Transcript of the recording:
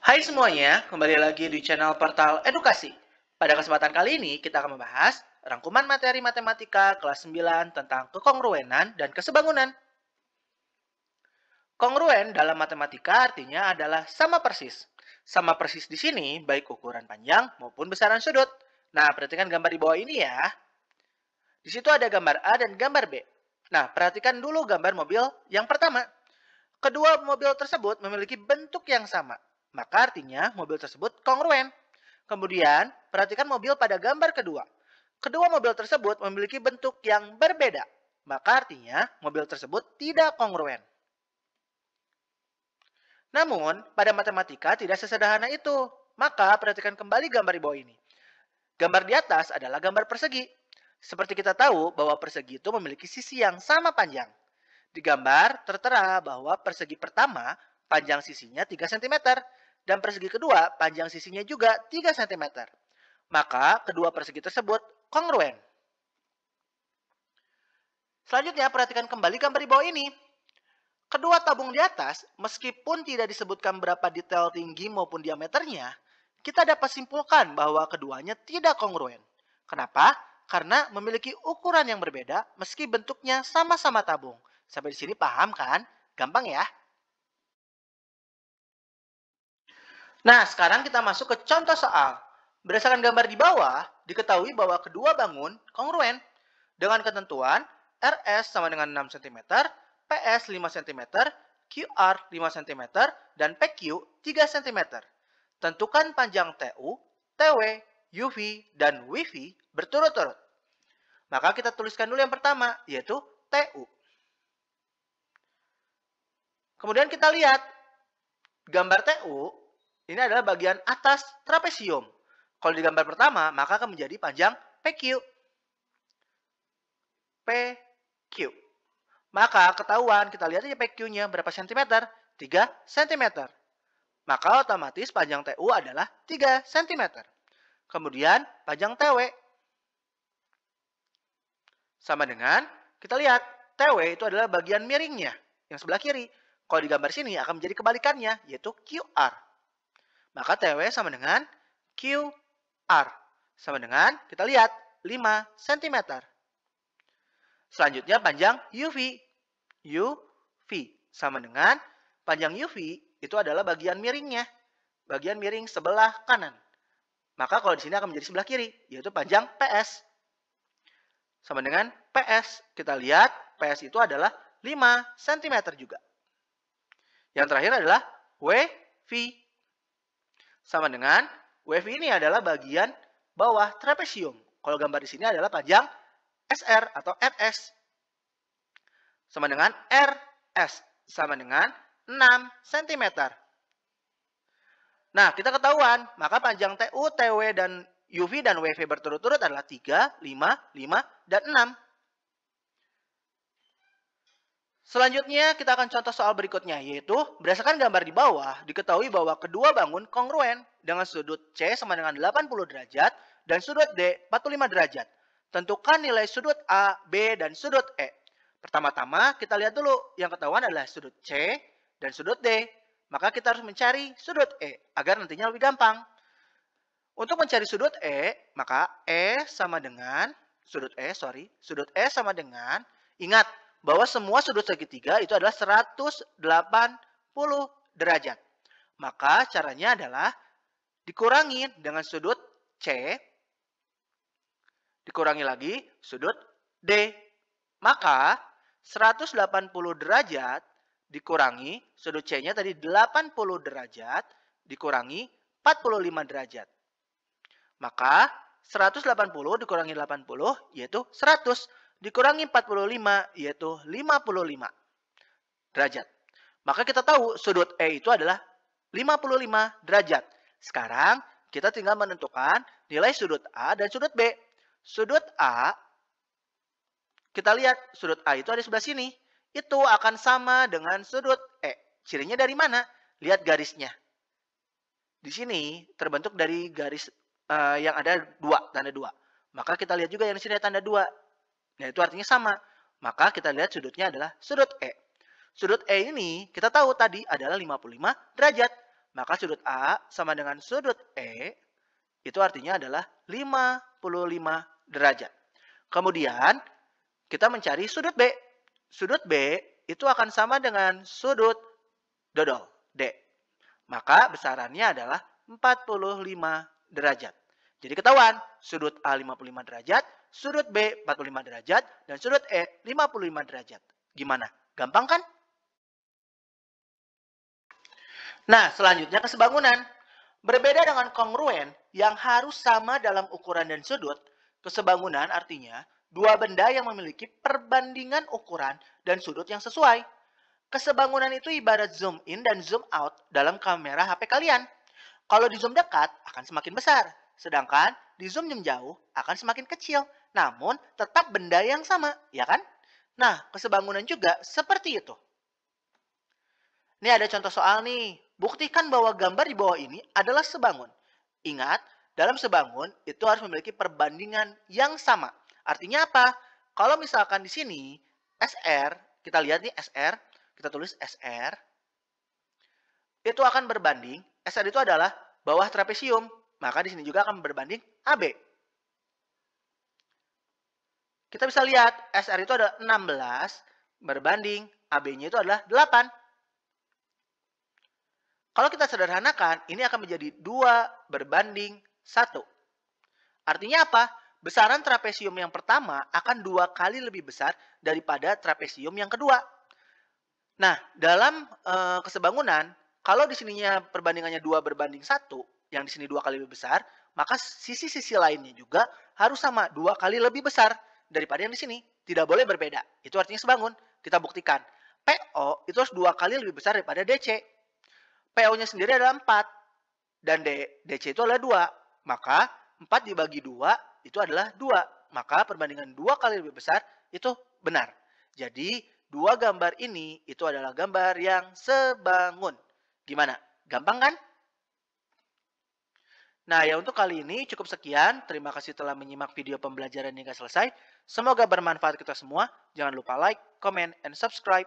Hai semuanya, kembali lagi di channel Portal Edukasi. Pada kesempatan kali ini kita akan membahas rangkuman materi matematika kelas 9 tentang kekongruenan dan kesebangunan. Kongruen dalam matematika artinya adalah sama persis. Sama persis di sini baik ukuran panjang maupun besaran sudut. Nah, perhatikan gambar di bawah ini ya. Di situ ada gambar A dan gambar B. Nah, perhatikan dulu gambar mobil yang pertama. Kedua mobil tersebut memiliki bentuk yang sama. Maka artinya mobil tersebut kongruen. Kemudian, perhatikan mobil pada gambar kedua. Kedua mobil tersebut memiliki bentuk yang berbeda. Maka artinya mobil tersebut tidak kongruen. Namun, pada matematika tidak sesederhana itu. Maka perhatikan kembali gambar di bawah ini. Gambar di atas adalah gambar persegi. Seperti kita tahu bahwa persegi itu memiliki sisi yang sama panjang. Di gambar tertera bahwa persegi pertama panjang sisinya 3 cm dan persegi kedua panjang sisinya juga 3 cm. Maka kedua persegi tersebut kongruen. Selanjutnya perhatikan kembali gambar di bawah ini. Kedua tabung di atas, meskipun tidak disebutkan berapa detail tinggi maupun diameternya, kita dapat simpulkan bahwa keduanya tidak kongruen. Kenapa? Karena memiliki ukuran yang berbeda meski bentuknya sama-sama tabung. Sampai di sini paham kan? Gampang ya? Nah, sekarang kita masuk ke contoh soal. Berdasarkan gambar di bawah, diketahui bahwa kedua bangun kongruen dengan ketentuan RS sama dengan 6 cm, PS 5 cm, QR 5 cm, dan PQ 3 cm. Tentukan panjang TU, TW, UV, dan WV berturut-turut. Maka kita tuliskan dulu yang pertama, yaitu TU. Kemudian kita lihat gambar TU, ini adalah bagian atas trapesium. Kalau di gambar pertama, maka akan menjadi panjang PQ. PQ. Maka ketahuan, kita lihat aja PQ-nya berapa cm? 3 cm. Maka otomatis panjang TU adalah 3 cm. Kemudian panjang TW sama dengan, kita lihat, TW itu adalah bagian miringnya, yang sebelah kiri. Kalau di gambar sini akan menjadi kebalikannya, yaitu QR. Maka TW sama dengan QR. Sama dengan, kita lihat, 5 cm. Selanjutnya panjang UV. UV sama dengan panjang UV itu adalah bagian miringnya. Bagian miring sebelah kanan. Maka kalau di sini akan menjadi sebelah kiri, yaitu panjang PS. Sama dengan PS. Kita lihat PS itu adalah 5 cm juga. Yang terakhir adalah WV. Sama dengan WV ini adalah bagian bawah trapesium. Kalau gambar di sini adalah panjang SR atau RS. Sama dengan RS. Sama dengan 6 cm. Nah, kita ketahuan, maka panjang TU, TW, dan UV dan WV berturut-turut adalah 3, 5, 5, dan 6. Selanjutnya, kita akan contoh soal berikutnya, yaitu berdasarkan gambar di bawah, diketahui bahwa kedua bangun kongruen dengan sudut C sama dengan 80 derajat dan sudut D 45 derajat. Tentukan nilai sudut A, B, dan sudut E. Pertama-tama, kita lihat dulu yang ketahuan adalah sudut C dan sudut D. Maka kita harus mencari sudut E, agar nantinya lebih gampang. Untuk mencari sudut E, maka sudut E sama dengan, ingat, bahwa semua sudut segitiga itu adalah 180 derajat. Maka caranya adalah dikurangi dengan sudut C, dikurangi lagi sudut D. Maka 180 derajat dikurangi sudut C-nya tadi 80 derajat dikurangi 45 derajat. Maka 180 dikurangi 80 yaitu 100. Dikurangi 45 yaitu 55 derajat. Maka kita tahu sudut E itu adalah 55 derajat. Sekarang kita tinggal menentukan nilai sudut A dan sudut B. Sudut A, kita lihat sudut A itu ada di sebelah sini. Itu akan sama dengan sudut E. Cirinya dari mana? Lihat garisnya. Di sini terbentuk dari garis yang ada tanda 2. Maka kita lihat juga yang di sini ada tanda 2. Nah, itu artinya sama. Maka kita lihat sudutnya adalah sudut E. Sudut E ini kita tahu tadi adalah 55 derajat. maka sudut A sama dengan sudut E, itu artinya adalah 55 derajat. Kemudian, kita mencari sudut B. Sudut B itu akan sama dengan sudut dodol, D. Maka besarannya adalah 45 derajat. Jadi ketahuan, sudut A 55 derajat, sudut B 45 derajat, dan sudut E 55 derajat. Gimana? Gampang kan? Nah, selanjutnya kesebangunan. Berbeda dengan kongruen yang harus sama dalam ukuran dan sudut, kesebangunan artinya dua benda yang memiliki perbandingan ukuran dan sudut yang sesuai. Kesebangunan itu ibarat zoom in dan zoom out dalam kamera HP kalian. Kalau di zoom dekat akan semakin besar, sedangkan di zoom jauh akan semakin kecil. Namun tetap benda yang sama, ya kan? Nah, kesebangunan juga seperti itu. Ini ada contoh soal nih. Buktikan bahwa gambar di bawah ini adalah sebangun. Ingat, dalam sebangun itu harus memiliki perbandingan yang sama. Artinya apa? Kalau misalkan di sini SR, kita lihat nih SR, kita tulis SR, itu akan berbanding, SR itu adalah bawah trapesium, maka di sini juga akan berbanding AB. Kita bisa lihat SR itu adalah 16 berbanding AB-nya itu adalah 8. Kalau kita sederhanakan, ini akan menjadi 2 berbanding 1. Artinya apa? Besaran trapesium yang pertama akan 2 kali lebih besar daripada trapesium yang kedua. Nah, dalam kesebangunan, kalau di sininya perbandingannya 2 berbanding 1, yang di sini 2 kali lebih besar, maka sisi-sisi lainnya juga harus sama, 2 kali lebih besar daripada yang di sini. Tidak boleh berbeda. Itu artinya sebangun. Kita buktikan. PO itu harus 2 kali lebih besar daripada DC. PO-nya sendiri adalah 4. Dan DC itu adalah 2. Maka 4 dibagi 2 itu adalah 2. Maka perbandingan 2 kali lebih besar itu benar. Jadi, 2 gambar ini itu adalah gambar yang sebangun. Gimana? Gampang kan? Nah, ya untuk kali ini cukup sekian. Terima kasih telah menyimak video pembelajaran hingga selesai. Semoga bermanfaat kita semua. Jangan lupa like, comment, and subscribe.